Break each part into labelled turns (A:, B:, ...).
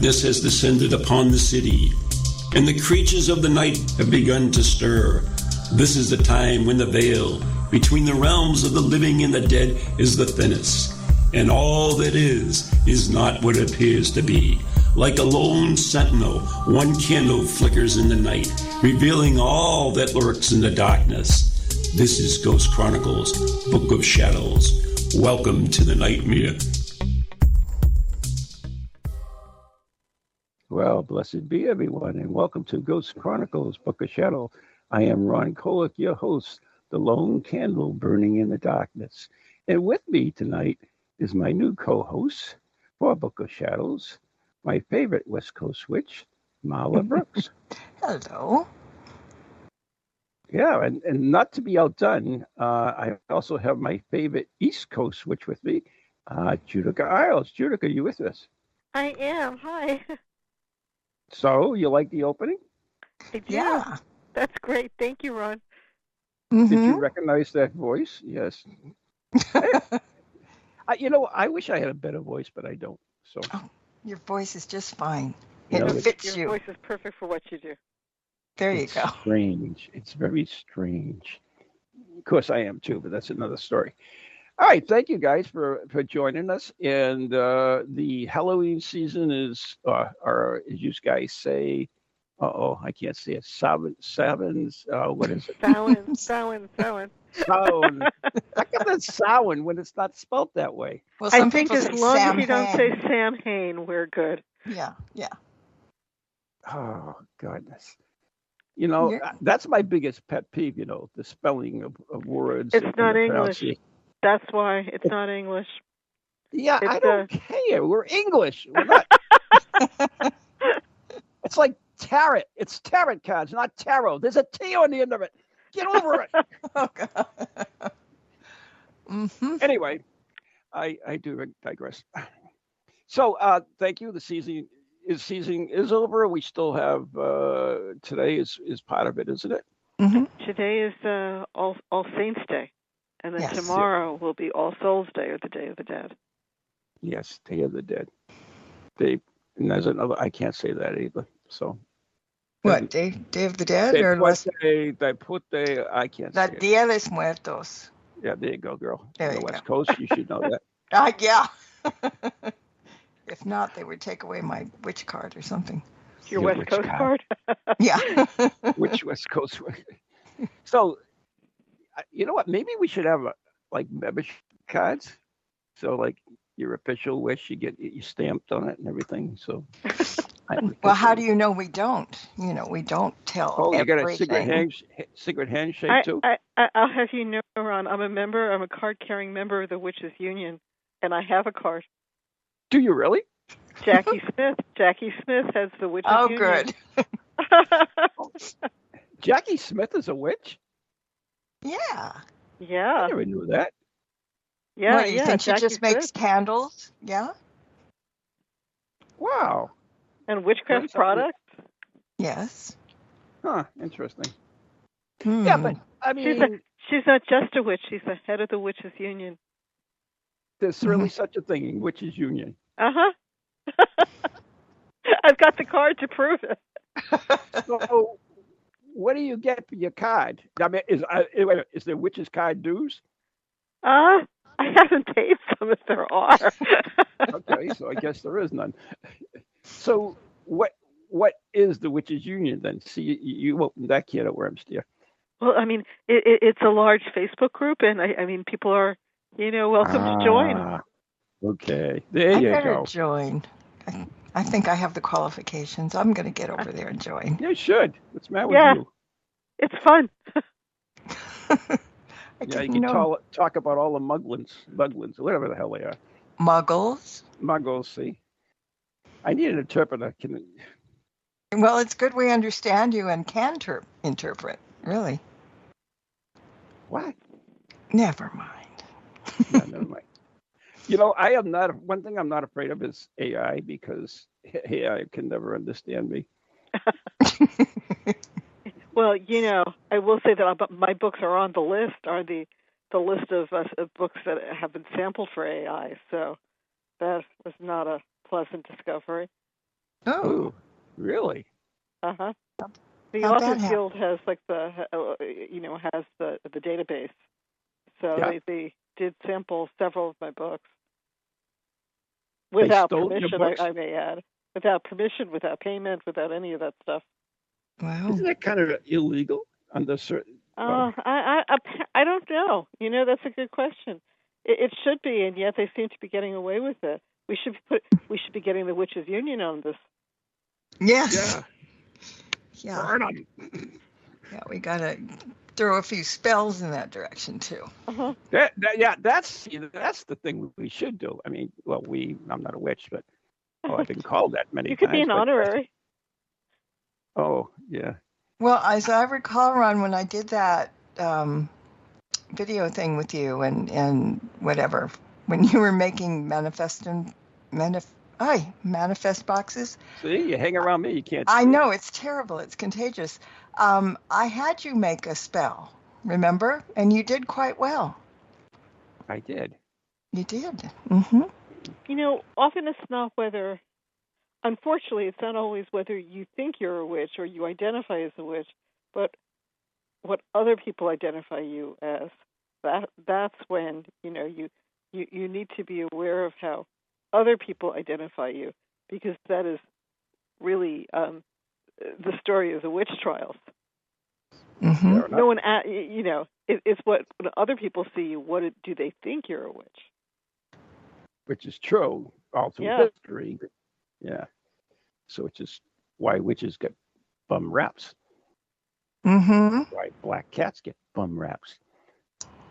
A: darkness has descended upon the city, and the creatures of the night have begun to stir. This is the time when the veil between the realms of the living and the dead is the thinnest, and all that is not what it appears to be. Like a lone sentinel, one candle flickers in the night, revealing all that lurks in the darkness. This is Ghost Chronicles, Book of Shadows. Welcome to the nightmare.
B: Well, blessed be everyone, and welcome to Ghost Chronicles, Book of Shadow. I am Ron Kolick, your host, the lone candle burning in the darkness. And with me tonight is my new co-host for Book of Shadows, my favorite West Coast witch, Marla Brooks.
C: Hello.
B: Yeah, and not to be outdone, I also have my favorite East Coast witch with me, Judika Illes. Judika, you with us?
D: I am. Hi.
B: So, you like the opening?
D: I do.
C: Yeah.
D: That's great. Thank you, Ron.
B: Did you recognize that voice? Yes. I wish I had a better voice, but I don't. So
C: your voice is just fine.
B: Yeah,
C: It fits
D: Your
C: you.
D: voice is perfect for what you do.
C: There you
B: it's
C: go.
B: strange. It's very strange. Of course, I am too, but that's another story. All right, thank you guys for joining us. And the Halloween season is, or as you guys say, I can't say it. Savins. What is it?
D: Samhain.
B: Samhain. How come that's Samhain when it's not spelled that way?
C: Well,
D: I
C: some
D: think
C: people
D: as
C: say
D: long as you don't say
C: Samhain.
D: Sam Hain, we're good.
C: Yeah.
B: Oh, goodness.
C: Yeah.
B: That's my biggest pet peeve, the spelling of words.
D: It's
B: and
D: not
B: the
D: English.
B: pronunciation.
D: That's why it's not English.
B: Yeah,
D: It's
B: I don't care. We're English. We're not. It's like tarot. It's tarot cards, not tarot. There's a T on the end of it. Get over it.
C: Oh, God.
B: Anyway, I do digress. So thank you. The season is over. We still have today is part of it, isn't it?
D: Today is All Saints Day, and then
C: Yes.
D: tomorrow will be All Souls Day, or the Day of the Dead.
B: Yes, Day of the Dead. And there's another. I can't say that either. So.
C: What, Day of the Dead?
B: They
C: or
B: put I can't
C: La
B: say it.
C: Dia de los Muertos.
B: Yeah, there you go, girl.
C: There
B: On the
C: you
B: West
C: go.
B: Coast, you should know that.
C: Yeah. If not, they would take away my witch card or something.
D: Your
B: Your
D: West
B: witch
D: Coast
B: card.
D: card?
C: Yeah.
B: Which West Coast? So, you know what? Maybe we should have membership cards. So, like your official wish, you get you stamped on it and everything. So,
C: Well, how do you know we don't? We don't tell
B: Oh, you got a
C: everything.
B: secret handshake too?
D: I'll have you know, Ron, I'm a card-carrying member of the Witches Union, and I have a card.
B: Do you really?
D: Jackie Smith has the Witches Union.
C: Oh, good.
B: Jackie Smith is a witch?
C: Yeah.
D: Yeah.
B: I never knew that.
D: Yeah,
C: What, do you think she
D: Jackie
C: just makes
D: Smith.
C: candles? Yeah?
B: Wow.
D: And witchcraft
B: Learn something.
D: products?
C: Yes.
B: Huh. Interesting. Yeah, but I mean,
D: She's not just a witch, she's the head of the Witches Union.
B: there's really such a thing, witches union.
D: Uh-huh. I've got the card to prove it.
B: So, what do you get for your card? I mean, is there witches card dues?
D: I haven't paid some if there are.
B: Okay, so I guess there is none. So what is the witches union then? See, you opened that can of worms, dear.
D: Well, I mean, it's a large Facebook group, and I mean, people are, welcome to join.
B: Okay, there
C: I
B: you
C: better
B: go.
C: join. I think I have the qualifications. I'm going to get over there and join.
B: You should. What's the matter
D: Yeah.
B: with you?
D: It's fun.
B: Yeah, you can talk about all the muglins, whatever the hell they are.
C: Muggles?
B: Muggles, see. I need an interpreter.
C: Well, it's good we understand you and can interpret, really.
B: What?
C: Never mind.
B: No, never mind. I am not. One thing I'm not afraid of is AI because AI can never understand me.
D: Well, I will say that my books are on the list, the list of books that have been sampled for AI. So that was not a pleasant discovery.
C: Oh,
B: Ooh, really?
D: Uh-huh. The
C: how'd that
D: Authors
C: happen?
D: Guild has has the database. So
B: Yeah.
D: they did sample several of my books
B: They
D: without
B: stole your
D: permission,
B: books?
D: I may add. Without permission, without payment, without any of that stuff.
C: Wow.
B: Isn't that kind of illegal under certain? Well,
D: I don't know. That's a good question. It should be, and yet they seem to be getting away with it. We should be getting the Witches Union on this.
C: Yes.
B: yeah.
C: Yeah.
B: Burn 'em.
C: Yeah. We gotta throw a few spells in that direction too.
D: Uh-huh.
B: That's the thing we should do. I mean, well, I'm not a witch, but I've been called that many
D: You could be
B: times.
D: an
B: But
D: honorary.
B: oh yeah,
C: Well, as I recall, Ron, when I did that video thing with you and whatever, when you were making manifest boxes.
B: see, you hang around me, you can't.
C: I know it's terrible. It's contagious. I had you make a spell, remember? And you did quite well.
B: I did.
C: You did. Mm-hmm.
D: Often it's not whether, unfortunately, it's not always whether you think you're a witch or you identify as a witch, but what other people identify you as. That's when, you need to be aware of how other people identify you, because that is really the story of the witch trials.
C: Mm-hmm.
D: No one, it's what when other people see you. What do they think you're a witch?
B: Which is true all through
D: Yeah.
B: history. Yeah. So it's just why witches get bum raps.
C: Mm-hmm.
B: Why black cats get bum raps.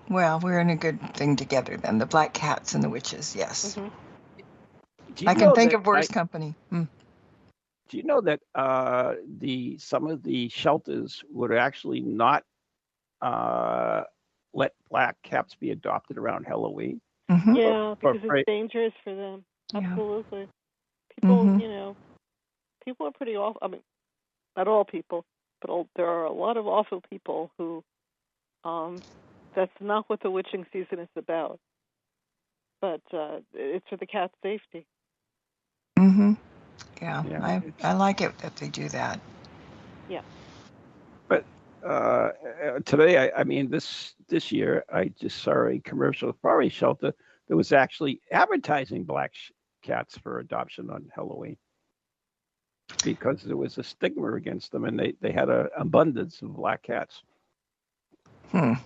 C: Well, we're in a good thing together then. The black cats and the witches, yes.
B: Mm-hmm.
C: I can think of worse company.
B: Do you know that some of the shelters would actually not let black cats be adopted around Halloween?
C: Mm-hmm.
D: Yeah, because it's dangerous for them.
C: Yeah.
D: Absolutely. People,
C: Mm-hmm.
D: People are pretty awful. I mean, not all people, but there are a lot of awful people who, that's not what the witching season is about. But it's for the cat's safety.
C: Mm-hmm. Yeah. I like it that they do that.
D: Yeah.
B: But today, I mean, this year, I just saw a commercial for a shelter that was actually advertising black cats for adoption on Halloween because there was a stigma against them, and they had an abundance of black cats.
C: I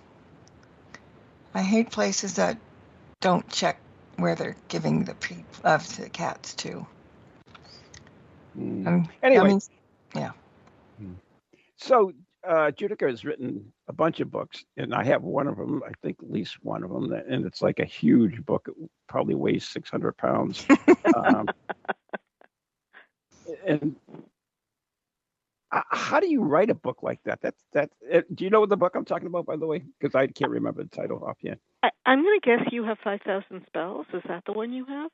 C: hate places that don't check where they're giving the cats to.
B: Anyway,
C: yeah.
B: So Judika has written a bunch of books, and I have one of them. I think at least one of them, and it's like a huge book. It probably weighs 600 pounds. And how do you write a book like that? Do you know the book I'm talking about, by the way? Because I can't remember the title offhand.
D: I'm going to guess you have 5,000 spells. Is that the one you have?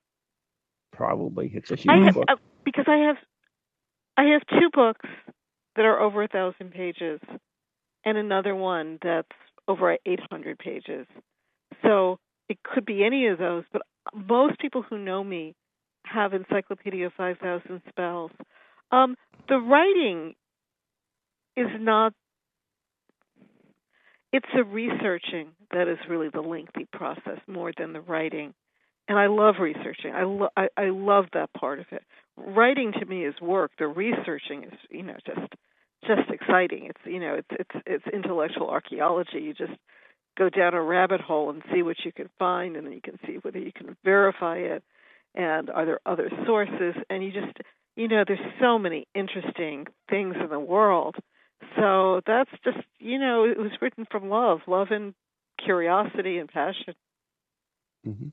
B: Probably. It's a huge book.
D: Because I have two books that are over 1,000 pages, and another one that's over 800 pages. So it could be any of those, but most people who know me have Encyclopedia of 5,000 Spells. The writing is not, it's the researching that is really the lengthy process more than the writing. And I love researching. I love that part of it. Writing to me is work. The researching is, just exciting. It's intellectual archaeology. You just go down a rabbit hole and see what you can find, and then you can see whether you can verify it, and are there other sources, and you just, there's so many interesting things in the world. So that's just, it was written from love and curiosity and passion.
B: Mm-hmm.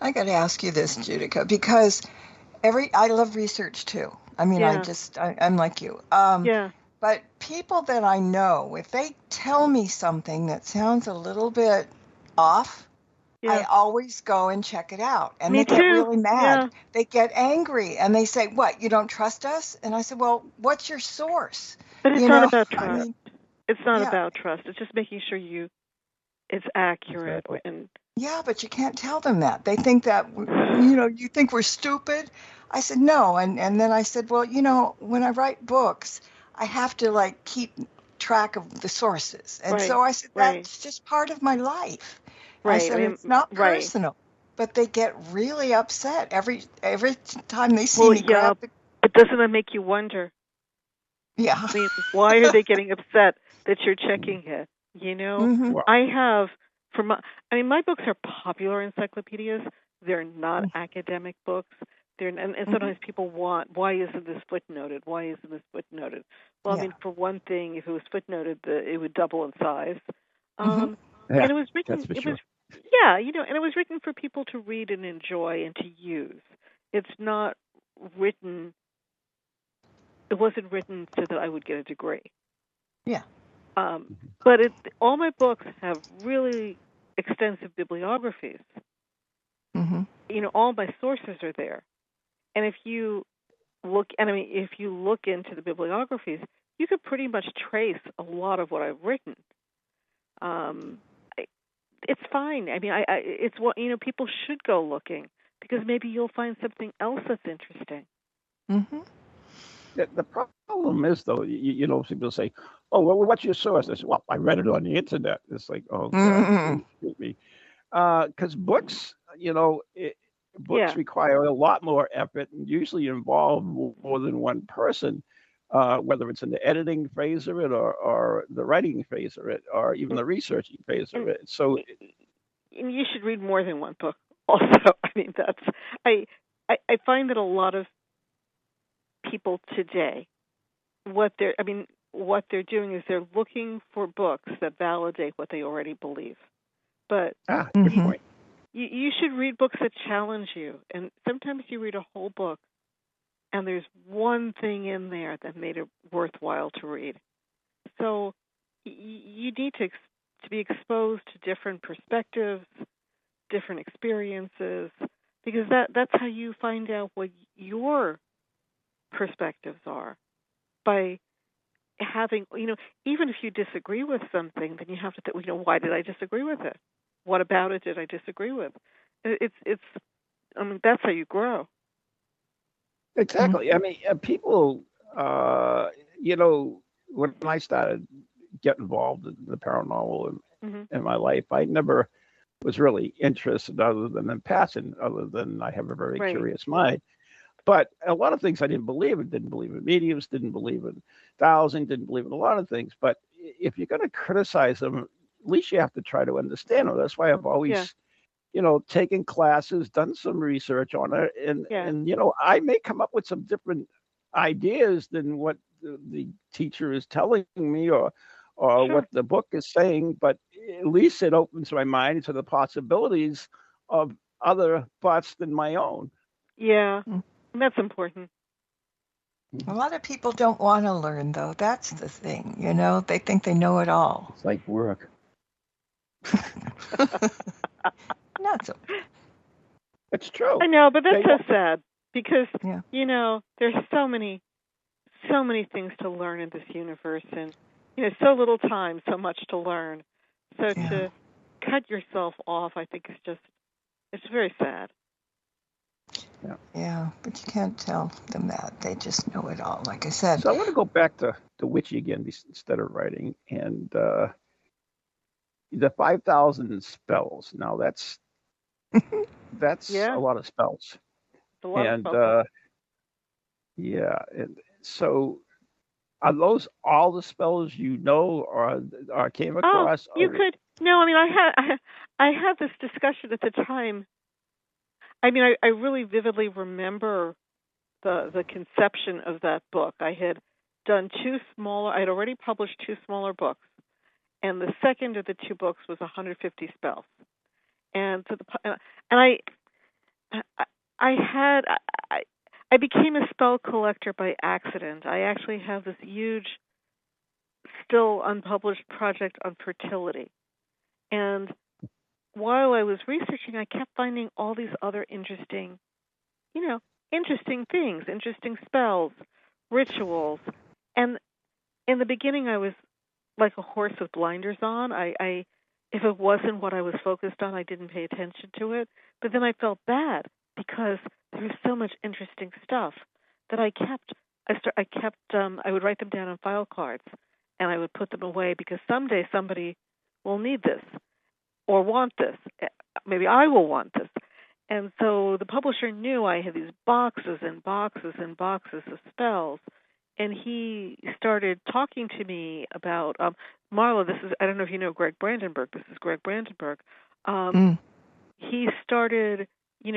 C: I got to ask you this, Judika, because I love research too. I mean,
D: Yeah.
C: I'm like you.
D: Yeah.
C: But people that I know, if they tell me something that sounds a little bit off,
D: Yeah.
C: I always go and check it out. And
D: Me
C: they get
D: too.
C: really mad.
D: Yeah.
C: They get angry and they say, "What, you don't trust us?" And I said, "Well, what's your source?"
D: But it's not about trust. It's not
C: Yeah.
D: about trust. It's just making sure it's accurate,
B: Exactly.
D: and
C: Yeah, but you can't tell them that. They think that, you think we're stupid. I said, no. And then I said, well, when I write books, I have to like keep track of the sources. And
D: right,
C: so I said,
D: right,
C: that's just part of my life. I
D: right. I
C: said,
D: mean,
C: it's not
D: right.
C: personal, but they get really upset every time they see
D: Well,
C: me
D: yeah,
C: grab the,
D: but doesn't that make you wonder?
C: yeah.
D: I mean, why are they getting upset that you're checking it? You know,
C: Hmm.
B: Well,
D: I have for my. I mean, my books are popular encyclopedias. They're not academic books. And
C: Hmm.
D: sometimes people want, why isn't this footnoted? Why isn't this footnoted? Well, I
C: Yeah.
D: mean, for one thing, if it was footnoted, it would double in size.
C: Hmm.
B: yeah,
D: And it was
B: that's
D: written.
B: for
D: It was,
B: sure.
D: yeah, and it was written for people to read and enjoy and to use. It's not written. It wasn't written so that I would get a degree.
C: Yeah.
D: Um, but all my books have really extensive bibliographies.
C: Hmm.
D: All my sources are there. And if you if you look into the bibliographies, you could pretty much trace a lot of what I've written. Um, I, it's fine. I mean, it's what people should go looking because maybe you'll find something else that's interesting.
C: Hmm.
B: The problem is, though, people say, "Oh, well, what's your source?" I say, "Well, I read it on the internet." It's like, "Oh God,
C: Hmm.
B: please excuse me," because books
D: Yeah,
B: require a lot more effort and usually involve more than one person, whether it's in the editing phase of it or the writing phase of it or even
D: and,
B: the researching phase of
D: and
B: it. So,
D: and you should read more than one book. Also, I mean I I find that a lot of people today what they're doing is they're looking for books that validate what they already believe. But
B: good
C: Hmm.
B: point.
D: you should read books that challenge you. And sometimes you read a whole book and there's one thing in there that made it worthwhile to read. So you need to be exposed to different perspectives, different experiences, because that's how you find out what your perspectives are by having, even if you disagree with something, then you have to think, why did I disagree with it? What about it did I disagree with? It's I mean, that's how you grow.
B: Exactly. I mean, people, uh, when I started get involved in the paranormal
D: Hmm.
B: in my life, I never was really interested other than in passing, other than I have a very
D: Right.
B: curious mind. But a lot of things I didn't believe in. Didn't believe in mediums, didn't believe in dowsing, didn't believe in a lot of things. But if you're going to criticize them, at least you have to try to understand them. That's why I've
D: Yeah.
B: always, taken classes, done some research on it, and
D: Yeah.
B: and I may come up with some different ideas than what the teacher is telling me or what
D: Sure.
B: the book is saying, but at least it opens my mind to the possibilities of other thoughts than my own.
D: Yeah. That's important.
C: A lot of people don't want to learn, though. That's the thing, They think they know it all.
B: It's like work.
C: Not so.
B: It's true.
D: I know, but that's
B: They
D: so
B: want,
D: sad because,
C: Yeah.
D: there's so many things to learn in this universe and, so little time, so much to learn. So
C: Yeah.
D: to cut yourself off, I think it's very sad.
B: yeah.
C: Yeah. But you can't tell them that. They just know it all. Like I said.
B: So I want to go back to the witchy again instead of writing and the 5,000 spells. Now that's a
D: Yeah.
B: lot of spells,
D: It's a lot of
B: and
D: spells.
B: yeah, and so are those all the spells or came
D: Oh,
B: across?
D: you could. No, I mean, I had this discussion at the time. I mean, I really vividly remember the conception of that book. I had done I had already published two smaller books, and the second of the two books was 150 spells. And so I I had I I became a spell collector by accident. I actually have this huge, still unpublished project on fertility, and while I was researching, I kept finding all these other you know, interesting things, interesting spells, rituals. And in the beginning, I was like a horse with blinders on. I if it wasn't what I was focused on, I didn't pay attention to it. But then I felt bad because there was so much interesting stuff that I kept. I would write them down on file cards, and I would put them away because someday somebody will need this or want this. Maybe I will want this. And so the publisher knew I had these boxes and boxes and boxes of spells, and he started talking to me about Marla. I don't know if you know Greg Brandenburg. This is Greg Brandenburg. He started, we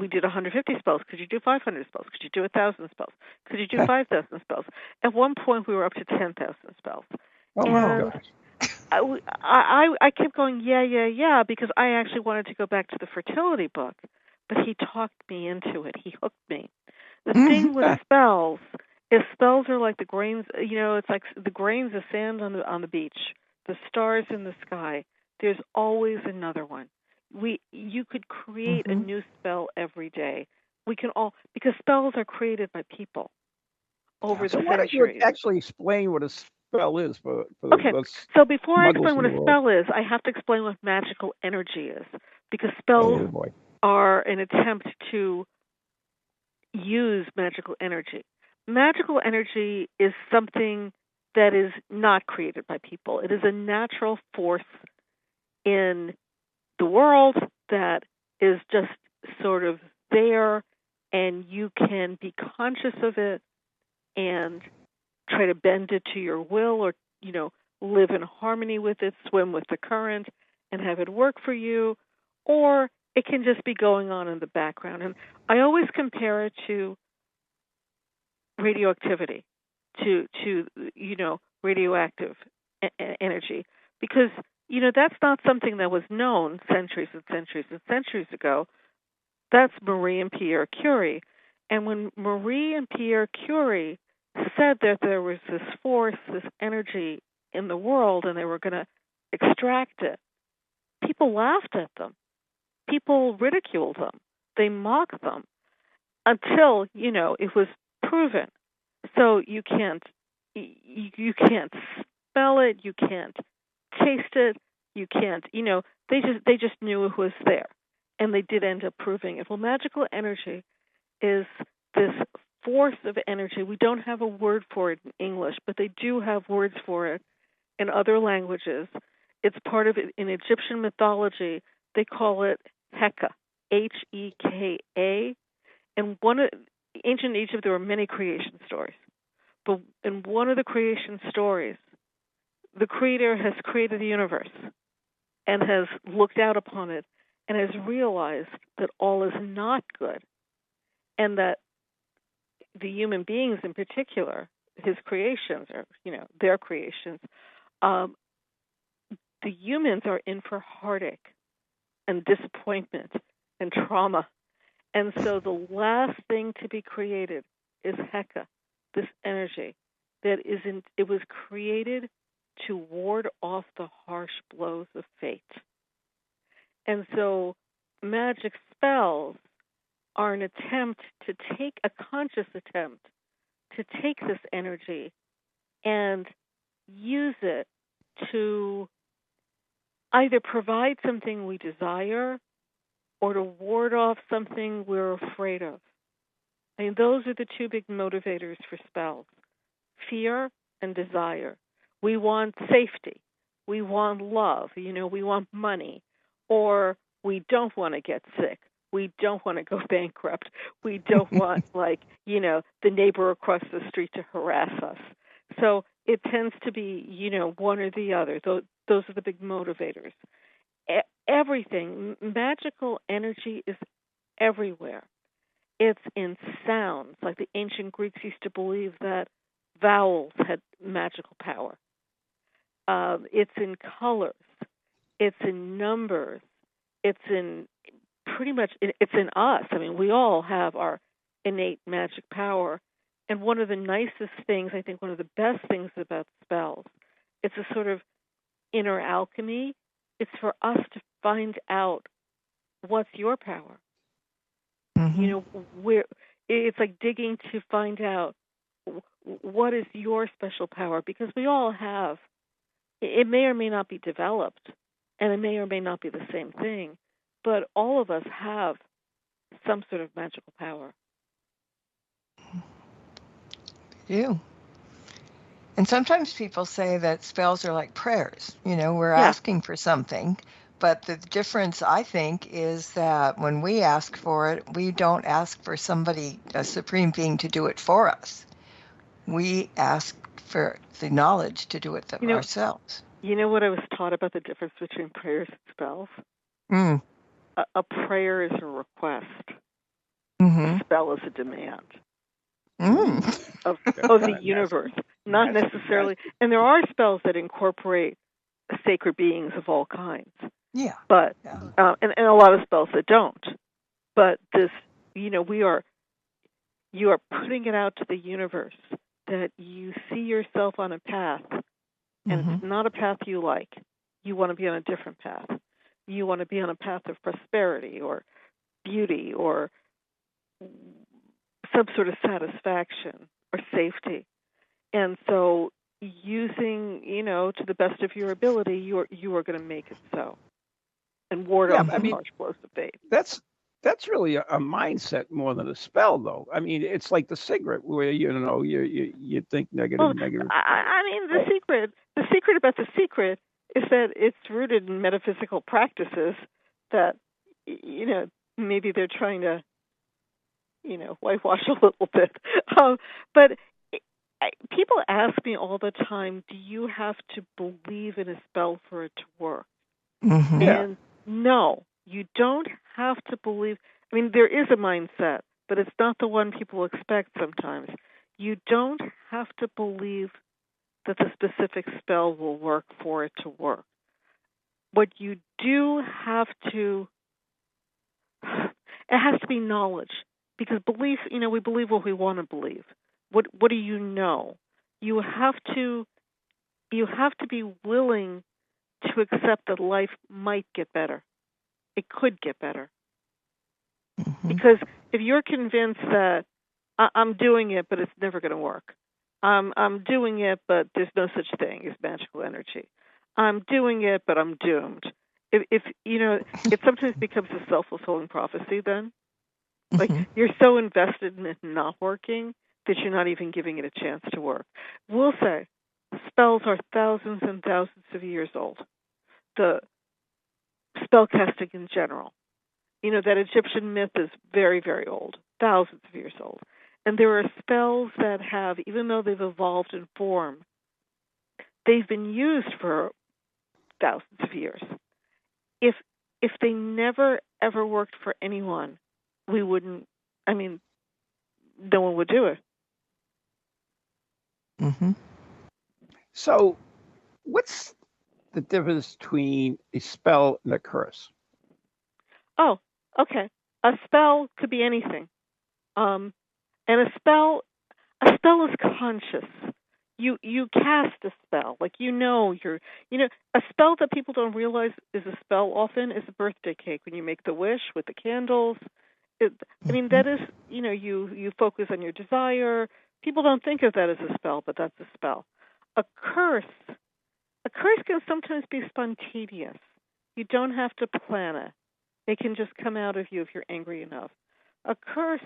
D: did 150 spells. Could you do 500 spells? Could you do 1,000 spells? Could you do 5,000 spells? At one point, we were up to 10,000 spells.
B: Oh, my gosh.
D: I kept going, yeah, because I actually wanted to go back to the fertility book, but he talked me into it. He hooked me. The thing with spells is spells are like the grains, it's like the grains of sand on the beach, the stars in the sky. There's always another one. You could create a new spell every day. We can all, because spells are created by people over the centuries.
B: Why don't you actually explain what a spell is for
D: okay, so before I explain what
B: a
D: spell is, I have to explain what magical energy is, because spells are an attempt to use magical energy. Magical energy is something that is not created by people. It is a natural force in the world that is just sort of there, and you can be conscious of it and try to bend it to your will, or live in harmony with it, swim with the current, and have it work for you, or it can just be going on in the background. And I always compare it to radioactivity, to radioactive energy, because that's not something that was known centuries and centuries and centuries ago. That's Marie and Pierre Curie. And when Marie and Pierre Curie said that there was this force, this energy in the world, and they were going to extract it, people laughed at them. People ridiculed them. They mocked them until, it was proven. So you can't spell it, you can't taste it, you can't, they just knew it was there. And they did end up proving it. Well, magical energy is this force of energy. We don't have a word for it in English, but they do have words for it in other languages. It's part of it in Egyptian mythology. They call it Heka, Heka. And ancient Egypt, there were many creation stories. But in one of the creation stories, the Creator has created the universe and has looked out upon it and has realized that all is not good, and that the human beings in particular, his creations, or their creations, the humans are in for heartache and disappointment and trauma. And so the last thing to be created is Heka, this energy that it was created to ward off the harsh blows of fate. And so magic spells are an attempt to take a conscious attempt to take this energy and use it to either provide something we desire or to ward off something we're afraid of. I mean, those are the two big motivators for spells: fear and desire. We want safety. We want love. We want money. Or we don't want to get sick. We don't want to go bankrupt. We don't want, the neighbor across the street to harass us. So it tends to be, one or the other. Those are the big motivators. Everything, magical energy is everywhere. It's in sounds. Like the ancient Greeks used to believe that vowels had magical power. It's in colors. It's in numbers. It's in it's in us. I mean, we all have our innate magic power. And one of the nicest things, I think one of the best things about spells, it's a sort of inner alchemy. It's for us to find out what's your power. Where it's like digging to find out what is your special power, because we all have. It may or may not be developed, And it may or may not be the same thing, but all of us have some sort of magical power.
C: You. And sometimes people say that spells are like prayers. We're
D: Yeah.
C: asking for something, but the difference, I think, is that when we ask for it, we don't ask for somebody, a supreme being, to do it for us. We ask for the knowledge to do it ourselves.
D: You know what I was taught about the difference between prayers and spells?
C: Mm.
D: A prayer is a request.
C: Mm-hmm.
D: A spell is a demand. Of the universe, not necessarily. And there are spells that incorporate sacred beings of all kinds.
C: Yeah.
D: But and a lot of spells that don't. But this, you are putting it out to the universe that you see yourself on a path, and it's not a path you like. You want to be on a different path. You want to be on a path of prosperity or beauty or some sort of satisfaction or safety. And so using, to the best of your ability, you are going to make it so and ward off the harsh blows of fate.
B: That's really a mindset more than a spell, though. I mean, it's like the cigarette where you think negative.
D: I mean, the secret about the secret is that it's rooted in metaphysical practices that maybe they're trying to whitewash a little bit. But people ask me all the time, do you have to believe in a spell for it to work?
C: Mm-hmm.
D: And no, you don't have to believe. I mean, there is a mindset, but it's not the one people expect sometimes. You don't have to believe that the specific spell will work for it to work. What you do have to, it has to be knowledge. Because belief, we believe what we want to believe. What do you know? You have to be willing to accept that life might get better. It could get better. Mm-hmm. Because if you're convinced that I'm doing it, but it's never going to work. I'm doing it, but there's no such thing as magical energy. I'm doing it, but I'm doomed. If it sometimes becomes a self-fulfilling prophecy then. Like, you're so invested in it not working that you're not even giving it a chance to work. We'll say spells are thousands and thousands of years old. The spellcasting in general. That Egyptian myth is very, very old, thousands of years old. And there are spells that have, even though they've evolved in form, they've been used for thousands of years. If they never, ever worked for anyone, no one would do it.
C: Mm-hmm.
B: So, what's the difference between a spell and a curse?
D: Oh, okay. A spell could be anything. And a spell is conscious. You cast a spell, like a spell that people don't realize is a spell often is a birthday cake when you make the wish with the candles. That is, you focus on your desire. People don't think of that as a spell, but that's a spell. A curse can sometimes be spontaneous. You don't have to plan it. It can just come out of you if you're angry enough. A curse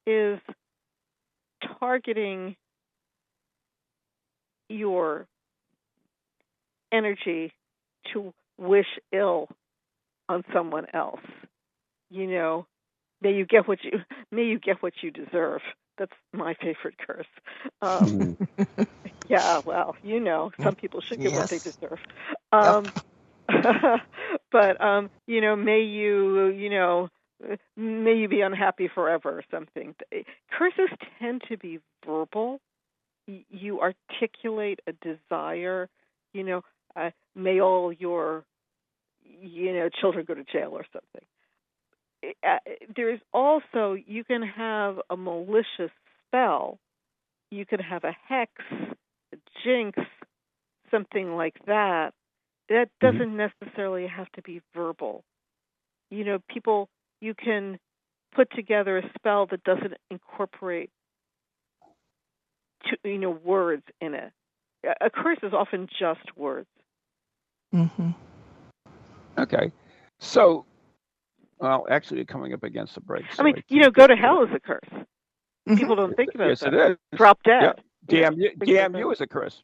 D: is targeting your energy to wish ill on someone else. May you get what you deserve. That's my favorite curse. Yeah, well, some people should get what they deserve. But may you be unhappy forever or something. Curses tend to be verbal. You articulate a desire. May all your children go to jail or something. There is also, you can have a malicious spell. You can have a hex, a jinx, something like that. That doesn't necessarily have to be verbal. People, you can put together a spell that doesn't incorporate words in it. A curse is often just words.
C: Mm-hmm.
B: Okay. So, well, actually, we're coming up against the break. So
D: I mean, go to hell is a curse. People don't think about
B: yes,
D: that.
B: it is.
D: Drop dead.
B: Yeah. Damn you is a curse.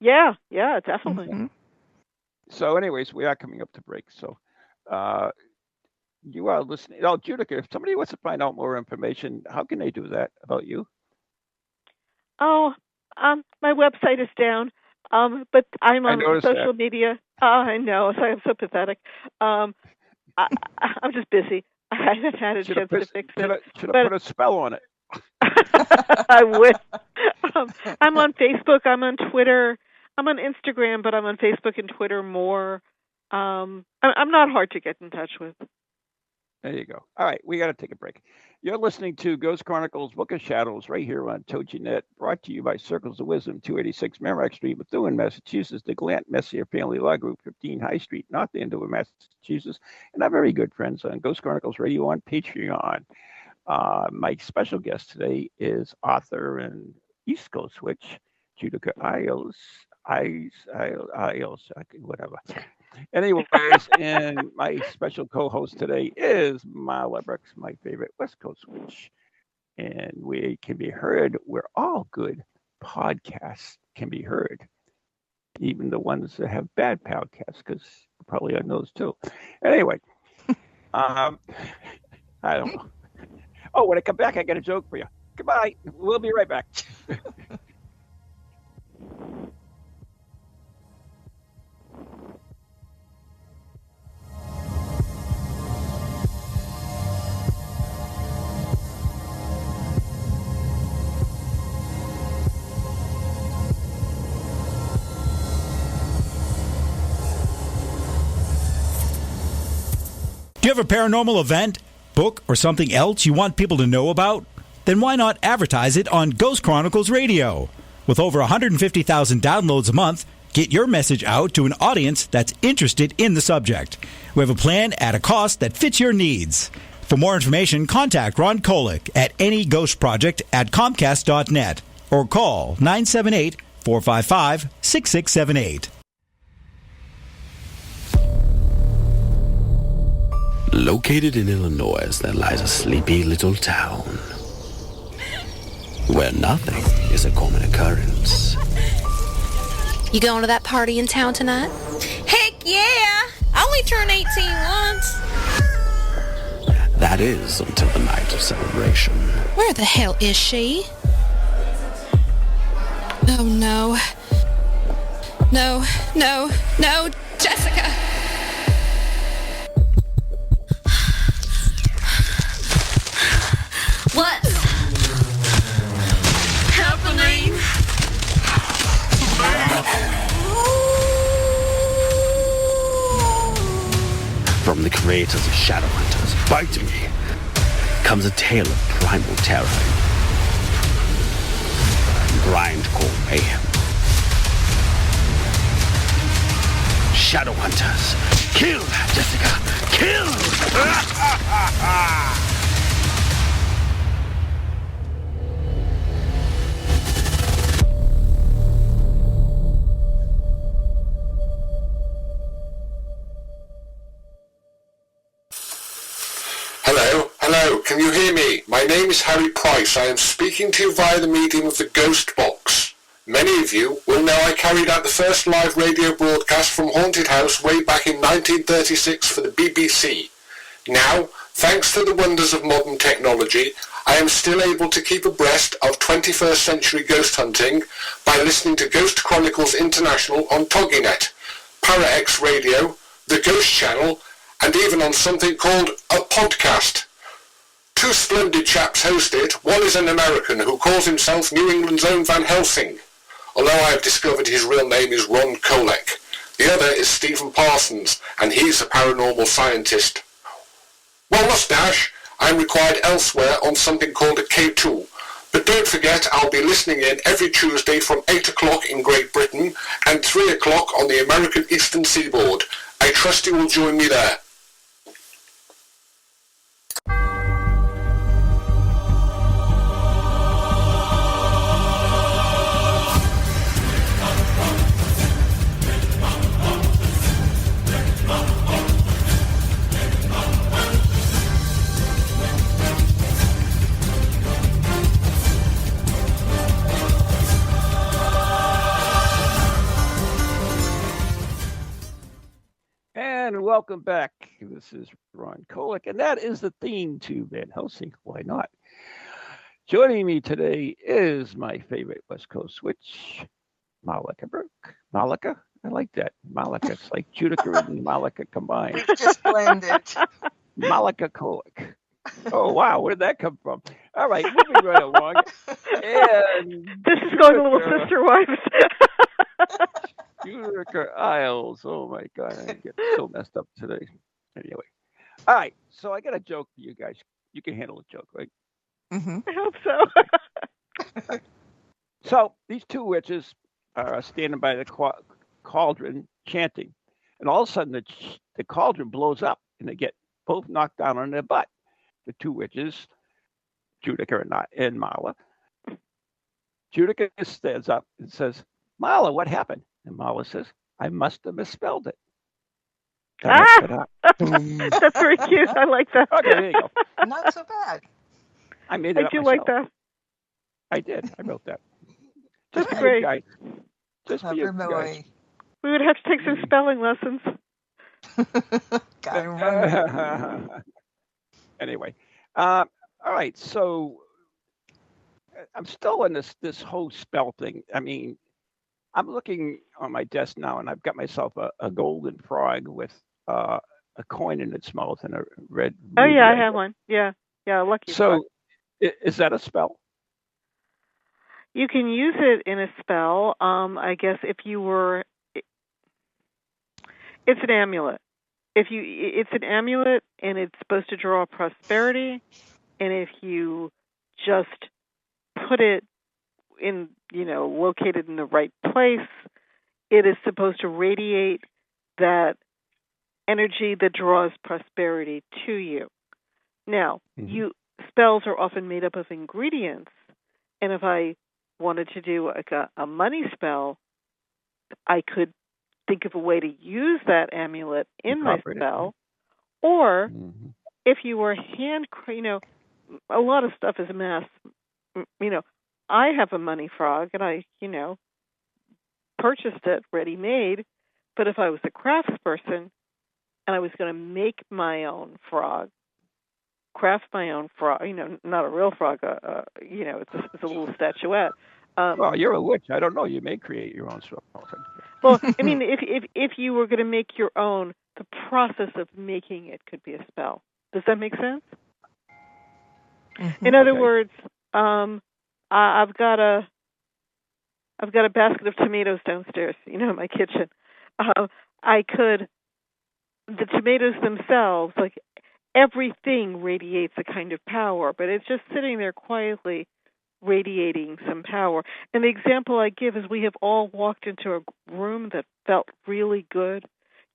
D: Yeah, definitely.
C: Mm-hmm.
B: So, anyways, we are coming up to break. So, you are listening. Oh, Judika, if somebody wants to find out more information, how can they do that about you?
D: Oh, my website is down. But I'm on social media. Oh, I know. I'm so pathetic. I'm just busy. I haven't had a chance to fix it.
B: Should have put a spell on it.
D: I would. I'm on Facebook. I'm on Twitter. I'm on Instagram, but I'm on Facebook and Twitter more. I'm not hard to get in touch with.
B: There you go. All right, we got to take a break. You're listening to Ghost Chronicles Book of Shadows right here on TogiNet, brought to you by Circles of Wisdom, 286 Merrimack Street, Methuen, Massachusetts, the Glant Messier Family Law Group, 15 High Street, North Andover, Massachusetts, and our very good friends on Ghost Chronicles Radio on Patreon. My special guest today is author and East Coast Witch, Judika Illes. Whatever. Anyways, and my special co-host today is Marla Brooks, my favorite West Coast Witch. And we can be heard where all good podcasts can be heard, even the ones that have bad podcasts, because probably on those too. Anyway, I don't know. Oh, when I come back, I got a joke for you. Goodbye. We'll be right back.
E: Do you have a paranormal event, book, or something else you want people to know about? Then why not advertise it on Ghost Chronicles Radio? With over 150,000 downloads a month, get your message out to an audience that's interested in the subject. We have a plan at a cost that fits your needs. For more information, contact Ron Kolick at anyghostproject@comcast.net or call 978-455-6678.
F: Located in Illinois, there lies a sleepy little town where nothing is a common occurrence.
G: You going to that party in town tonight?
H: Heck yeah! I only turned 18 once.
F: That is until the night of celebration.
G: Where the hell is she? Oh no. No, Jessica!
H: What's happening?
F: From the creators of Shadowhunters, Bite Me, comes a tale of primal terror and grindcore mayhem. Shadowhunters, kill, Jessica, kill!
I: Hello, can you hear me? My name is Harry Price. I am speaking to you via the medium of the Ghost Box. Many of you will know I carried out the first live radio broadcast from Haunted House way back in 1936 for the BBC. Now, thanks to the wonders of modern technology, I am still able to keep abreast of 21st century ghost hunting by listening to Ghost Chronicles International on TogiNet, ParaX Radio, the Ghost Channel, and even on something called a podcast. Two splendid chaps host it. One is an American who calls himself New England's own Van Helsing, although I have discovered his real name is Ron Kolick. The other is Stephen Parsons, and he's a paranormal scientist. Well, mustache, I'm required elsewhere on something called a K2. But don't forget, I'll be listening in every Tuesday from 8 o'clock in Great Britain and 3 o'clock on the American Eastern Seaboard. I trust you will join me there.
B: And welcome back. This is Ron Kolick, and that is the theme to Van Helsing. Why not? Joining me today is my favorite West Coast witch, Malika Burke. Malika? I like that. Malika. It's like Judika and Malika combined.
C: We've just blended.
B: Malika Kolick. Oh, wow. Where did that come from? All right, moving right along. And
D: this is going a little sister wives.
B: Judika Illes. Oh, my God. I get so messed up today. Anyway. All right. So I got a joke for you guys. You can handle a joke, right?
C: Mm-hmm.
D: I hope so.
B: So these two witches are standing by the cauldron chanting. And all of a sudden, the cauldron blows up and they get both knocked down on their butt. The two witches, Judika and Mala. Judika stands up and says, Mala, what happened? And Mala says, I must have misspelled it.
D: That's very cute. I like that.
B: Okay, there you go.
C: Not so bad.
B: I made it up
D: do
B: myself.
D: like that.
B: I did. I wrote that.
D: That's great.
B: Guys. Just for you guys.
D: We would have to take some spelling lessons.
C: Gotta remember.
B: Anyway, all right. So I'm still in this whole spell thing. I mean, I'm looking on my desk now, and I've got myself a golden frog with a coin in its mouth and a red.
D: Oh yeah, I have one. Yeah, lucky.
B: So, is that a spell?
D: You can use it in a spell. I guess if you were, it's an amulet. It's an amulet, and it's supposed to draw prosperity. And if you just put it in, located in the right place, it is supposed to radiate that energy that draws prosperity to you. Now, spells are often made up of ingredients, and if I wanted to do like a money spell, I could think of a way to use that amulet in my spell. Or if you were a lot of stuff is mass. I have a money frog, and I, purchased it ready-made. But if I was a craftsperson and I was going to make my own frog, craft my own frog, not a real frog, it's a little statuette.
B: Well, you're a witch. I don't know. You may create your own stuff.
D: Well, I mean, if you were going to make your own, the process of making it could be a spell. Does that make sense? In other words, I've got a basket of tomatoes downstairs, in my kitchen. The tomatoes themselves, like everything radiates a kind of power, but it's just sitting there quietly radiating some power. And the example I give is we have all walked into a room that felt really good.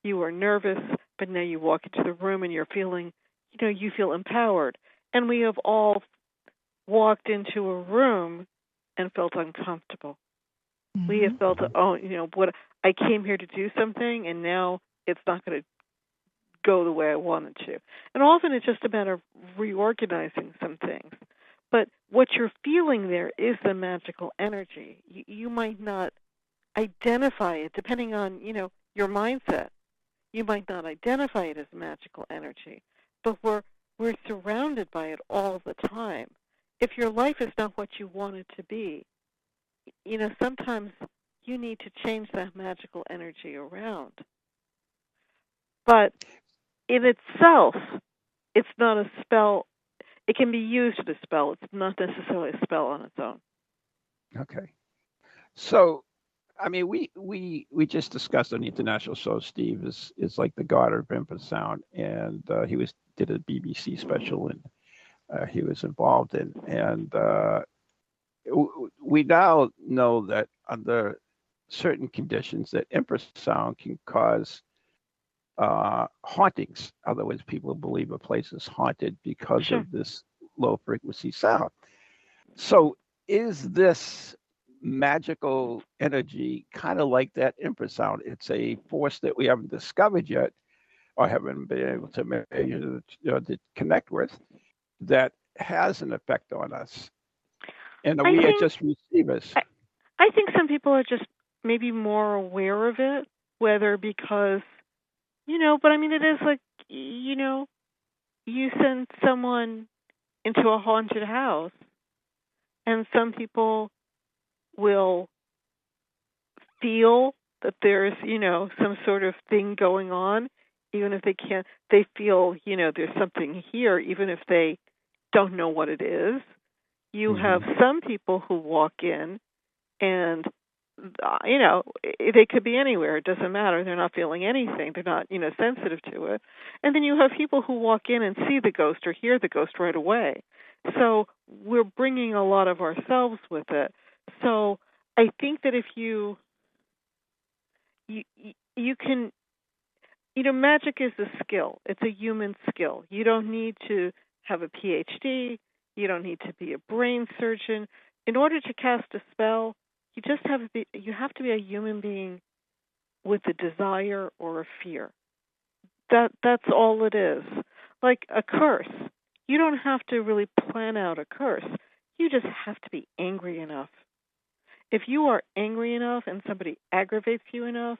D: You were nervous, but now you walk into the room and you're feeling, you feel empowered. And we have all walked into a room and felt uncomfortable. We have felt, what I came here to do something, and now it's not going to go the way I wanted to. And often it's just a matter of reorganizing some things. But what you're feeling there is the magical energy. You might not identify it, depending on, your mindset. You might not identify it as magical energy, but we're surrounded by it all the time. If your life is not what you want it to be, sometimes you need to change that magical energy around. But in itself, it's not a spell. It can be used as a spell. It's not necessarily a spell on its own.
B: Okay. So, I mean, we just discussed on the international show, Steve is like the god of infrasound, and he did a BBC special, and he was involved in, and we now know that under certain conditions that infrasound can cause hauntings. In other words, people believe a place is haunted because of this low frequency sound. So is this magical energy kind of like that infrasound? It's a force that we haven't discovered yet or haven't been able to measure, to connect with, that has an effect on us. And we are just receivers.
D: I think some people are just maybe more aware of it, whether because But I mean, it is like, you send someone into a haunted house, and some people will feel that there's, some sort of thing going on, even if they feel, there's something here, even if they don't know what it is. You have some people who walk in and, they could be anywhere. It doesn't matter. They're not feeling anything. They're not, sensitive to it. And then you have people who walk in and see the ghost or hear the ghost right away. So we're bringing a lot of ourselves with it. So I think that if you can, magic is a skill. It's a human skill. You don't need to have a PhD. You don't need to be a brain surgeon. In order to cast a spell, you have to be a human being with a desire or a fear. That's all it is. Like a curse. You don't have to really plan out a curse. You just have to be angry enough. If you are angry enough and somebody aggravates you enough,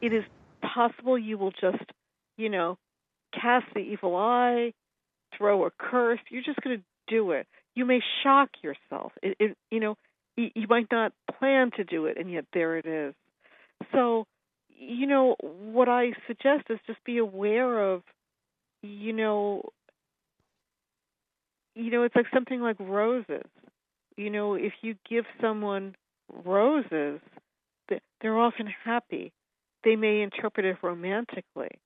D: it is possible you will just, cast the evil eye, throw a curse. You're just going to do it. You may shock yourself. You might not plan to do it, and yet there it is. So, what I suggest is just be aware of, it's like something like roses. If you give someone roses, they're often happy. They may interpret it romantically.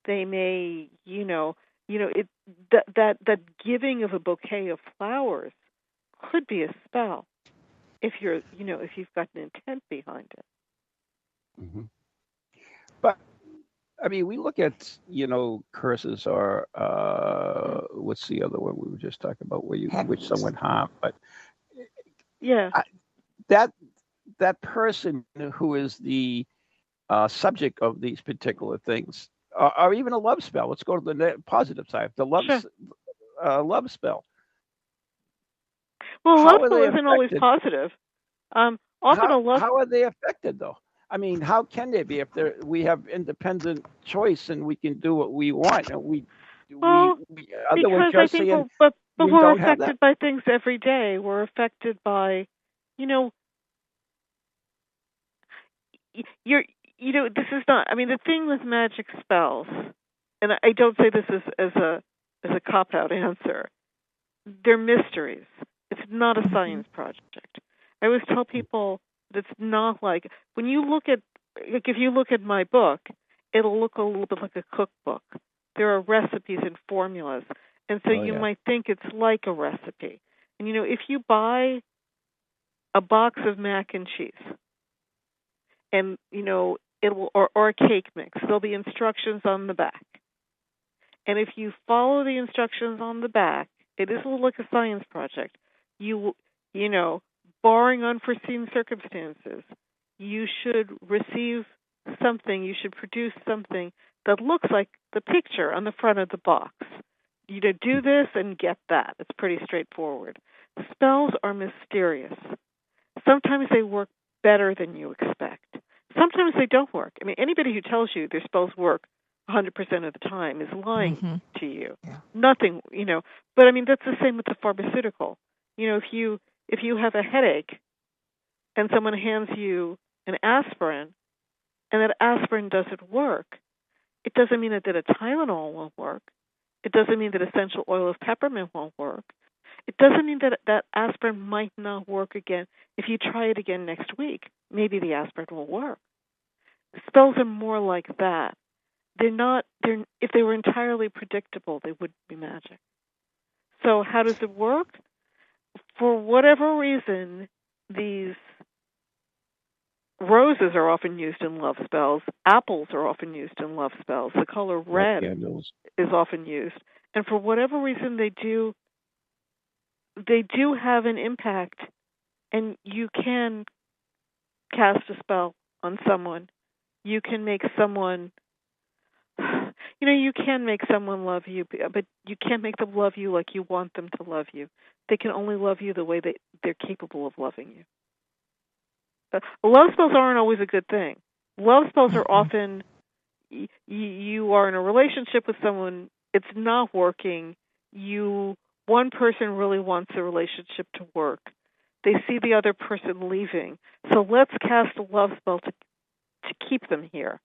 D: They may, that giving of a bouquet of flowers could be a spell if if you've got an intent behind it.
B: Mm-hmm. But I mean, we look at curses or what's the other one we were just talking about where you wish someone harm, but
D: yeah,
B: that person who is the subject of these particular things, or even a love spell. Let's go to the positive side. The love spell.
D: Well, love spell isn't always positive. Often
B: how are they affected, though? I mean, how can they be if we have independent choice and we can do what we want? And
D: because I think, but we're affected by things every day. We're affected by, this is not. I mean, the thing with magic spells, and I don't say this as a cop-out answer. They're mysteries. It's not a science project. I always tell people that it's not like when you look at, if you look at my book, it'll look a little bit like a cookbook. There are recipes and formulas, and so you might think it's like a recipe. And if you buy a box of mac and cheese, and it will, or a cake mix, there'll be instructions on the back. And if you follow the instructions on the back, it is a little like a science project. Barring unforeseen circumstances, you should receive something, you should produce something that looks like the picture on the front of the box. Do this and get that. It's pretty straightforward. Spells are mysterious. Sometimes they work better than you expect. Sometimes they don't work. I mean, anybody who tells you their spells work 100% of the time is lying to you. Yeah. Nothing, But I mean, that's the same with the pharmaceutical. If you have a headache and someone hands you an aspirin and that aspirin doesn't work, it doesn't mean that a Tylenol won't work. It doesn't mean that essential oil of peppermint won't work. It doesn't mean that aspirin might not work again. If you try it again next week, maybe the aspirin will work. Spells are more like that. If they were entirely predictable, they wouldn't be magic. So how does it work? For whatever reason, these roses are often used in love spells. Apples are often used in love spells. The color red is often used. And for whatever reason, they do have an impact, and you can cast a spell on someone. You can make someone, you can make someone love you, but you can't make them love you like you want them to love you. They can only love you the way they're capable of loving you. Love spells aren't always a good thing. Love spells are often, you are in a relationship with someone, it's not working. One person really wants the relationship to work. They see the other person leaving, so let's cast a love spell to keep them here.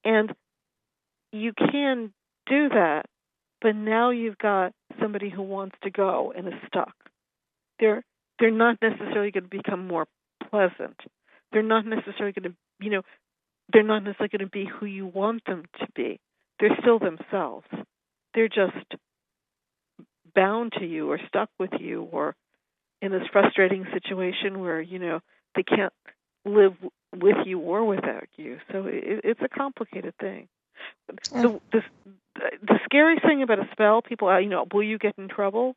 D: And you can do that, but now you've got somebody who wants to go and is stuck. They're not necessarily going to become more pleasant. They're not necessarily going to, they're not necessarily going to be who you want them to be. They're still themselves. They're just bound to you or stuck with you or in this frustrating situation where, they can't live with you or without you. So it's a complicated thing. The scary thing about a spell, people, will you get in trouble?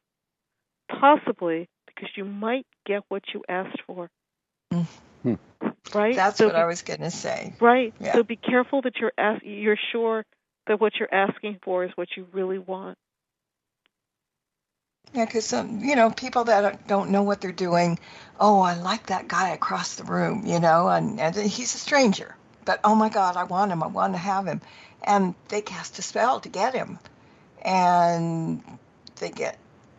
D: Possibly, because you might get what you asked for.
C: Mm-hmm.
D: Right?
C: That's what I was going to say.
D: Right.
C: Yeah.
D: So be careful that you're sure that what you're asking for is what you really want.
C: Yeah, because some, people that don't know what they're doing, oh, I like that guy across the room, and he's a stranger. But, oh, my God, I want him. I want to have him. And they cast a spell to get him. And they get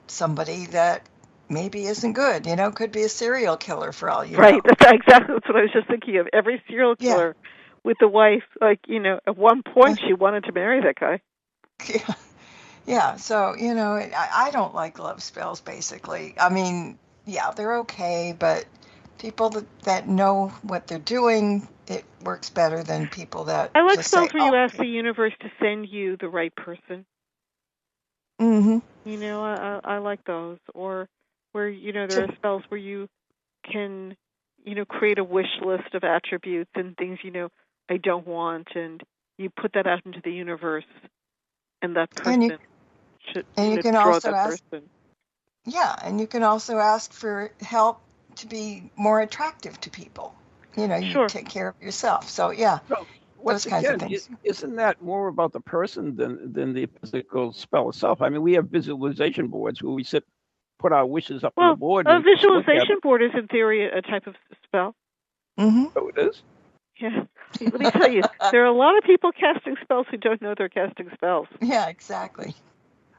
C: somebody that maybe isn't good, could be a serial killer for all you know.
D: Right, that's what I was just thinking of. Every serial killer with the wife, at one point she wanted to marry that guy.
C: Yeah. Yeah, so, I don't like love spells, basically. I mean, yeah, they're okay, but people that know what they're doing, it works better than people that
D: I like
C: just
D: spells
C: say,
D: where you ask the universe to send you the right person.
C: Mm-hmm.
D: I like those. Or where, there are spells where you can, create a wish list of attributes and things, I don't want, and you put that out into the universe, and that person should
C: you can
D: draw
C: also
D: that
C: ask,
D: person.
C: Yeah, and you can also ask for help to be more attractive to people. You take care of yourself. So, yeah, those kinds of things.
B: Isn't that more about the person than the physical spell itself? I mean, we have visualization boards where we put our wishes up on the board.
D: A visualization board is, in theory, a type of spell.
C: Mm-hmm.
B: Oh, it is?
D: Yeah. Let me tell you, there are a lot of people casting spells who don't know they're casting spells.
C: Yeah, exactly.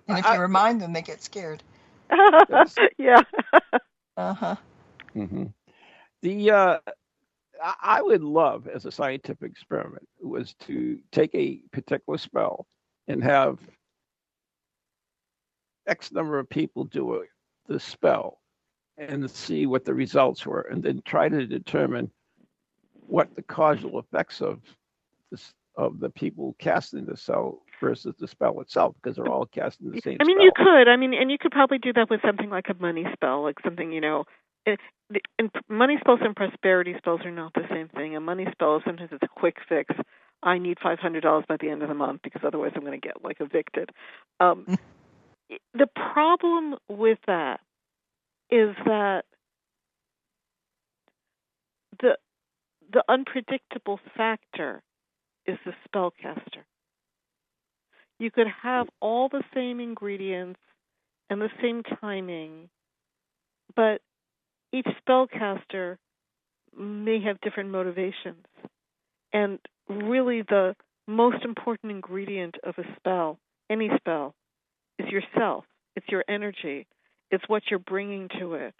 C: And if you remind them, they get scared.
D: Yeah.
C: Uh-huh.
B: Mm-hmm. I would love, as a scientific experiment, was to take a particular spell and have X number of people do the spell and see what the results were, and then try to determine what the causal effects of the people casting the spell versus the spell itself, because they're all casting the same spell.
D: You could. And you could probably do that with something like a money spell, like something, and money spells and prosperity spells are not the same thing. A money spell, sometimes it's a quick fix. I need $500 by the end of the month because otherwise I'm going to get evicted. The problem with that is that the unpredictable factor is the spellcaster. You could have all the same ingredients and the same timing, but each spellcaster may have different motivations. And really the most important ingredient of a spell, any spell, is yourself. It's your energy. It's what you're bringing to it.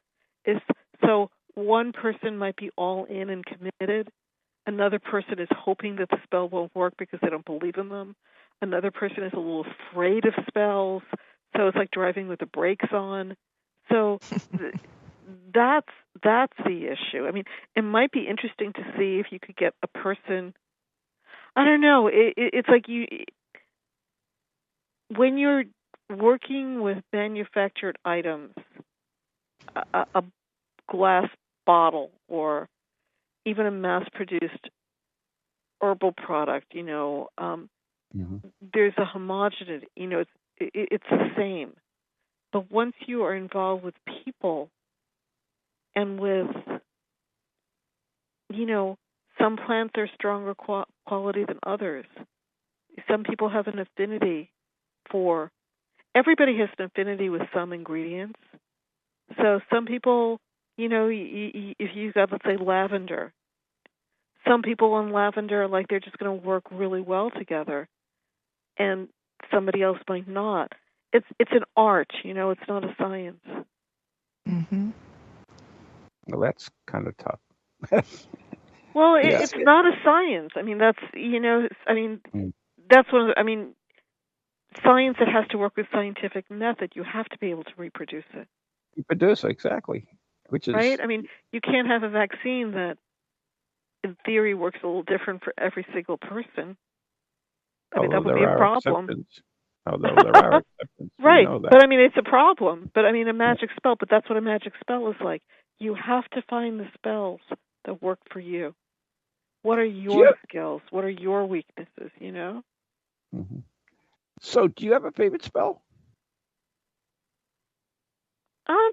D: So one person might be all in and committed. Another person is hoping that the spell won't work because they don't believe in them. Another person is a little afraid of spells, so it's like driving with the brakes on. So that's the issue. It might be interesting to see if you could get a person. I don't know. It's like when you're working with manufactured items, a glass bottle or even a mass-produced herbal product, there's a homogeneity. It's the same. But once you are involved with people and with, some plants are stronger quality than others. Some people have an affinity for. Everybody has an affinity with some ingredients. So some people, if you've got, let's say, lavender, some people on lavender, like they're just going to work really well together, and somebody else might not. It's an art, it's not a science.
C: Mm-hmm.
B: Well, that's kind of tough.
D: Well,
B: Yes.
D: it's not a science. I mean, that's that's one of the, science that has to work with scientific method. You have to be able to reproduce it.
B: Reproduce, exactly. Which is
D: right. I mean, you can't have a vaccine that, in theory, works a little different for every single person. I mean, that would be a problem.
B: Although there are exceptions,
D: right.
B: we know that.
D: But I mean, it's a problem. But I mean, a magic spell. But that's what a magic spell is like. You have to find the spells that work for you. What are your skills? What are your weaknesses?
B: Mm-hmm. So, do you have a favorite spell?
D: I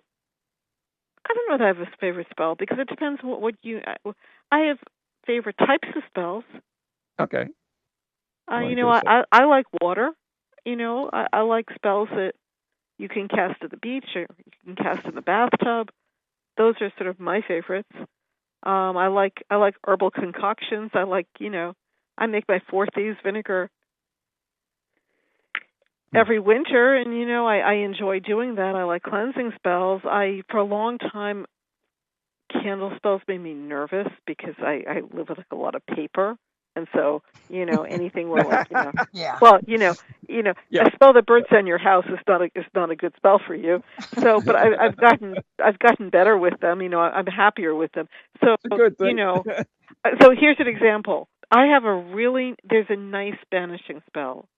D: don't know if I have a favorite spell because it depends what you. I have favorite types of spells.
B: Okay.
D: I like water. I like spells that you can cast at the beach or you can cast in the bathtub. Those are sort of my favorites. I like herbal concoctions. I like, I make my 4 thieves vinegar every winter, and I enjoy doing that. I like cleansing spells. For a long time, candle spells made me nervous because I live with a lot of paper, and so anything where
C: yeah.
D: Well, a spell that burns down your house is not a good spell for you. So, but I've gotten better with them. I'm happier with them. So
B: it's a good thing.
D: So here's an example. There's a nice banishing spell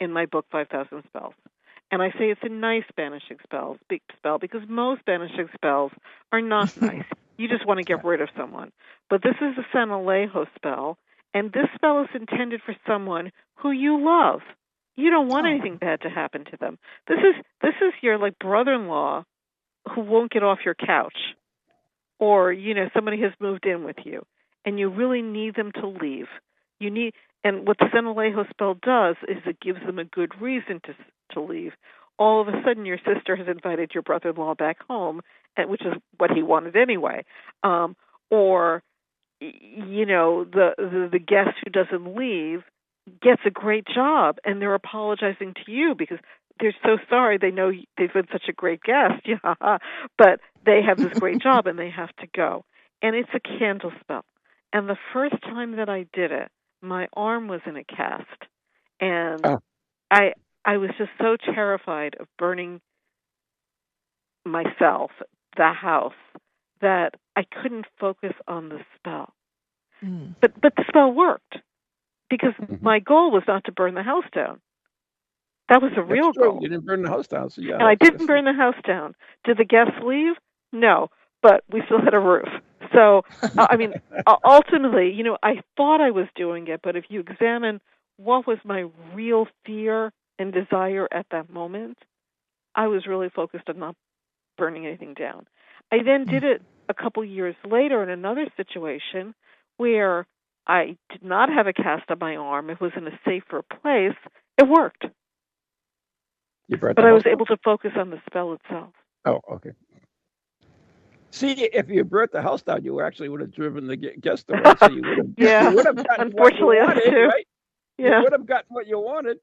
D: in my book, 5,000 Spells. And I say it's a nice banishing spell because most banishing spells are not nice. You just want to get rid of someone. But this is a San Alejo spell, and this spell is intended for someone who you love. You don't want anything bad to happen to them. This is your brother-in-law who won't get off your couch, or somebody has moved in with you, and you really need them to leave. And what the San Alejo spell does is it gives them a good reason to leave. All of a sudden, your sister has invited your brother-in-law back home, which is what he wanted anyway. Or the guest who doesn't leave gets a great job, and they're apologizing to you because they're so sorry. They know they've been such a great guest, but they have this great job and they have to go. And it's a candle spell. And the first time that I did it, my arm was in a cast, and I was just so terrified of burning myself, the house, that I couldn't focus on the spell. Mm. But the spell worked because my goal was not to burn the house down. That was a real goal.
B: You didn't burn the house down, so
D: and I didn't burn the house down. Did the guests leave? No, but we still had a roof. So, ultimately, I thought I was doing it, but if you examine what was my real fear and desire at that moment, I was really focused on not burning anything down. I then did it a couple years later in another situation where I did not have a cast on my arm. It was in a safer place. It worked. But I was able to focus on the spell itself.
B: Oh, okay. See, if you burnt the house down, you actually would have driven the guest away. So you would have,
D: yeah.
B: You would have gotten
D: Unfortunately,
B: what you wanted, right?
D: Yeah.
B: You would have gotten what you wanted.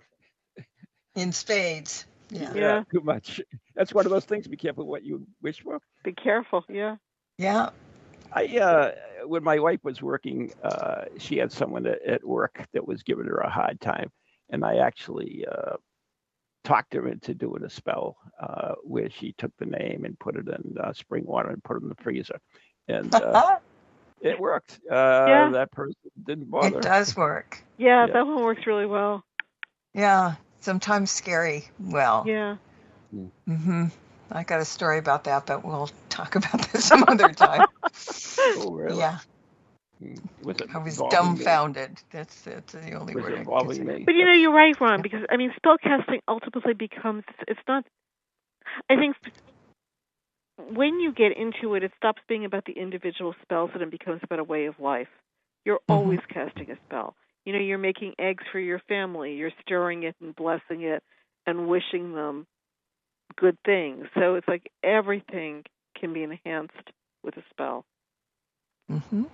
C: In spades.
B: Yeah. Too much. That's one of those things. Be careful what you wish for.
D: Be careful. Yeah.
C: Yeah.
B: When my wife was working, she had someone at work that was giving her a hard time, and I actually talked her into doing a spell where she took the name and put it in spring water and put it in the freezer, and it worked. That person didn't bother.
C: It does work.
D: Yeah, that one works really well.
C: Yeah, sometimes scary. Well.
D: Yeah.
C: Mm-hmm. I got a story about that, but we'll talk about this some other time.
B: Oh, really?
C: Yeah. I was dumbfounded. Me? That's the only word I can say.
D: But you're right, Ron, because spellcasting ultimately becomes, it's not, I think when you get into it, it stops being about the individual spells and it becomes about a way of life. You're always casting a spell. You're making eggs for your family. You're stirring it and blessing it and wishing them good things. So it's like everything can be enhanced with a spell.
C: Mm-hmm.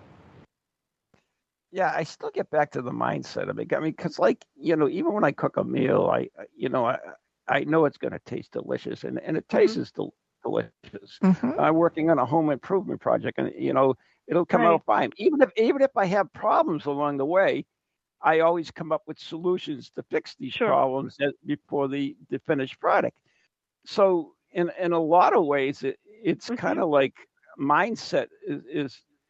B: yeah, I still get back to the mindset of it. I mean, because like even when I cook a meal, I know it's going to taste delicious, and it tastes delicious.
C: Mm-hmm.
B: Working on a home improvement project, and it'll come
D: Right.
B: out fine. Even if I have problems along the way, I always come up with solutions to fix these
D: Sure.
B: problems before the finished product. So in a lot of ways, it's kind of like mindset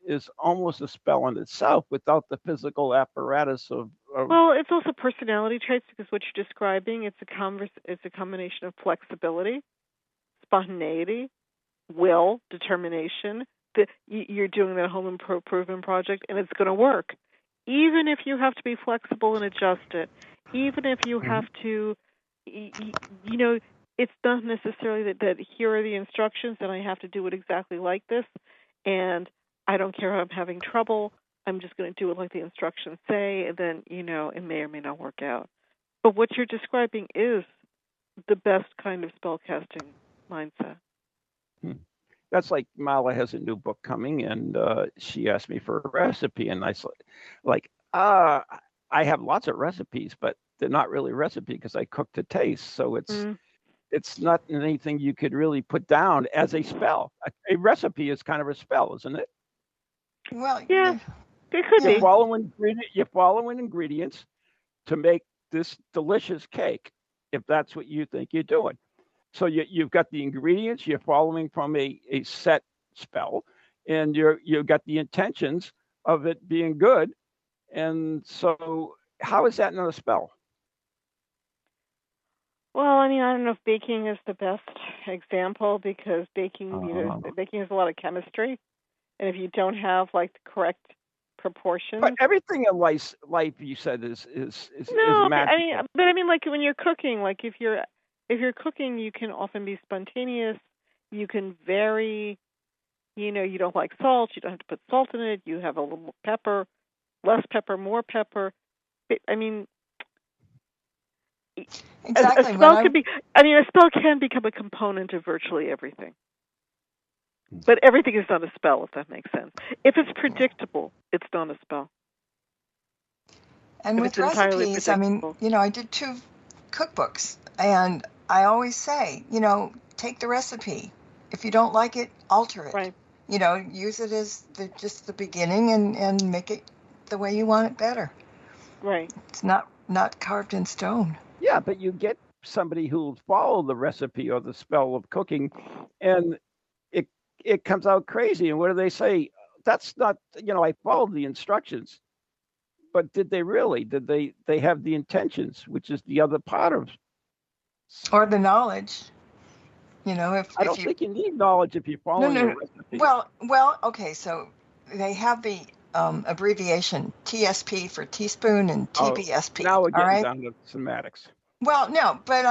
B: is almost a spell in itself without the physical apparatus of
D: Well, it's also personality traits because what you're describing, it's a combination of flexibility, spontaneity, will, determination. You're doing that home improvement project, and it's going to work. Even if you have to be flexible and adjust it, even if you have to, it's not necessarily that here are the instructions and I have to do it exactly like this, and I don't care if I'm having trouble. I'm just going to do it like the instructions say, and then, it may or may not work out. But what you're describing is the best kind of spellcasting mindset.
B: That's like Mala has a new book coming, and she asked me for a recipe, and I said, I have lots of recipes, but they're not really recipe because I cook to taste. So it's not anything you could really put down as a spell. A recipe is kind of a spell, isn't it?
C: Well,
D: yeah, it could be.
B: You're following ingredients to make this delicious cake, if that's what you think you're doing. So you've got the ingredients, you're following from a set spell, and you've got the intentions of it being good. And so how is that not a spell?
D: Well, I don't know if baking is the best example because baking has a lot of chemistry, and if you don't have like the correct proportions.
B: But everything in life you said is
D: No,
B: magical.
D: like when you're cooking, like if you're cooking, you can often be spontaneous. You can vary. You don't like salt. You don't have to put salt in it. You have a little more pepper, less pepper, more pepper.
C: Exactly.
D: A spell can become a component of virtually everything. But everything is not a spell, if that makes sense. If it's predictable, it's not a spell.
C: And with recipes, I did 2 cookbooks, and I always say, take the recipe. If you don't like it, alter it.
D: Right.
C: Use it as just the beginning and make it the way you want it better.
D: Right.
C: It's not carved in stone.
B: Yeah, but you get somebody who'll follow the recipe or the spell of cooking, and it comes out crazy. And what do they say? That's not, I followed the instructions, but did they really? Did they have the intentions, which is the other part of?
C: Or the knowledge. I don't
B: think you need knowledge if you're following the recipe.
C: Well, okay, so they have the abbreviation TSP for teaspoon and TBSP.
B: Now we're getting down to semantics.
C: Well, no, but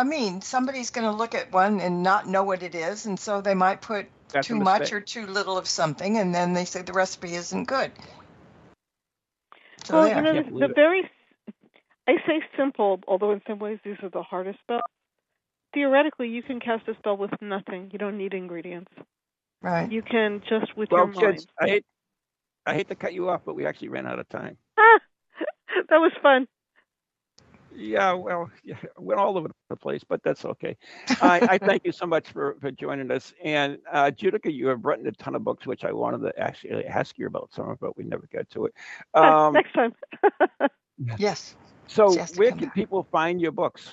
C: somebody's going to look at one and not know what it is, and so they might put too much or too little of something, and then they say the recipe isn't good. So
D: well, I say simple, although in some ways these are the hardest spells. Theoretically, you can cast a spell with nothing. You don't need ingredients.
C: Right.
D: You can just with your mind.
B: Kids, I hate to cut you off, but we actually ran out of time.
D: That was fun.
B: Yeah, went all over the place, but that's okay. I thank you so much for joining us. And Judika, you have written a ton of books, which I wanted to actually ask you about some of, but we never got to it.
D: Next time.
C: Yes.
B: So where can people find your books?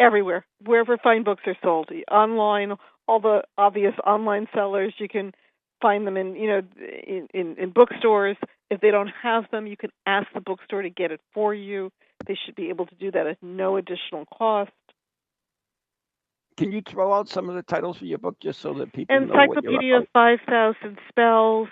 D: Everywhere, wherever fine books are sold, online, all the obvious online sellers. You can find them in bookstores. If they don't have them, you can ask the bookstore to get it for you. They should be able to do that at no additional cost.
B: Can you throw out some of the titles for your book just so that people know what
D: Encyclopedia of 5,000 Spells.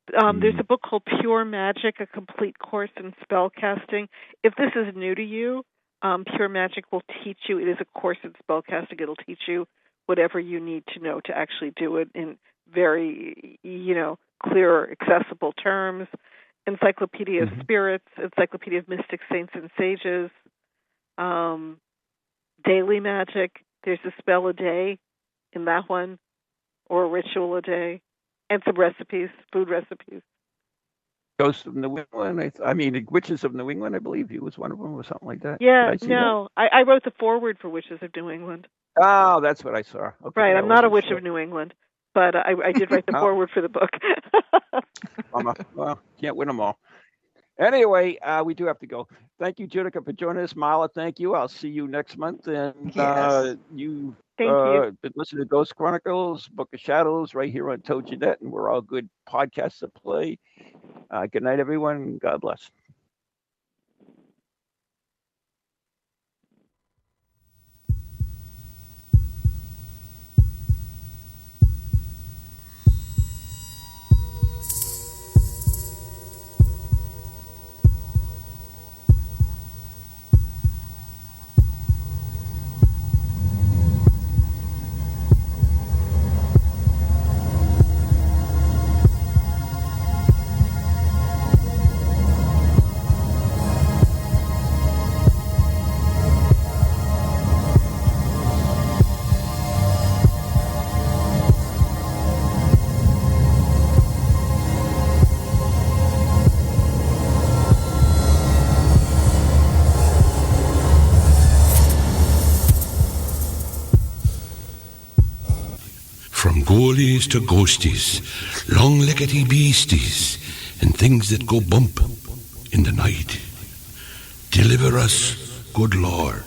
D: There's a book called Pure Magic, a complete course in spellcasting. If this is new to you, Pure Magic will teach you. It is a course in spellcasting. It'll teach you whatever you need to know to actually do it in very, clear, accessible terms. Encyclopedia of Spirits, Encyclopedia of Mystics, Saints, and Sages. Daily Magic. There's a spell a day in that one, or a ritual a day, and some recipes, food recipes.
B: Ghosts of New England. I mean, Witches of New England. I believe he was one of them, or something like that.
D: Yeah,
B: Did I see
D: no, I wrote the foreword for Witches of New England.
B: that? Oh, that's what I saw. Okay,
D: Right,
B: I
D: I'm not a
B: wasn't
D: witch
B: sure.
D: of New England, but I did write the foreword for the book.
B: Well, can't win them all. Anyway, we do have to go. Thank you, Judika, for joining us. Marla, thank you. I'll see you next month. And
C: Yes.
B: you
D: Thank you.
B: been listening to Ghost Chronicles, Book of Shadows, right here on TogiNet, and we're all good podcasts to play. Good night, everyone. God bless.
J: From ghoulies to ghosties, long-leggedy beasties, and things that go bump in the night. Deliver us, good Lord.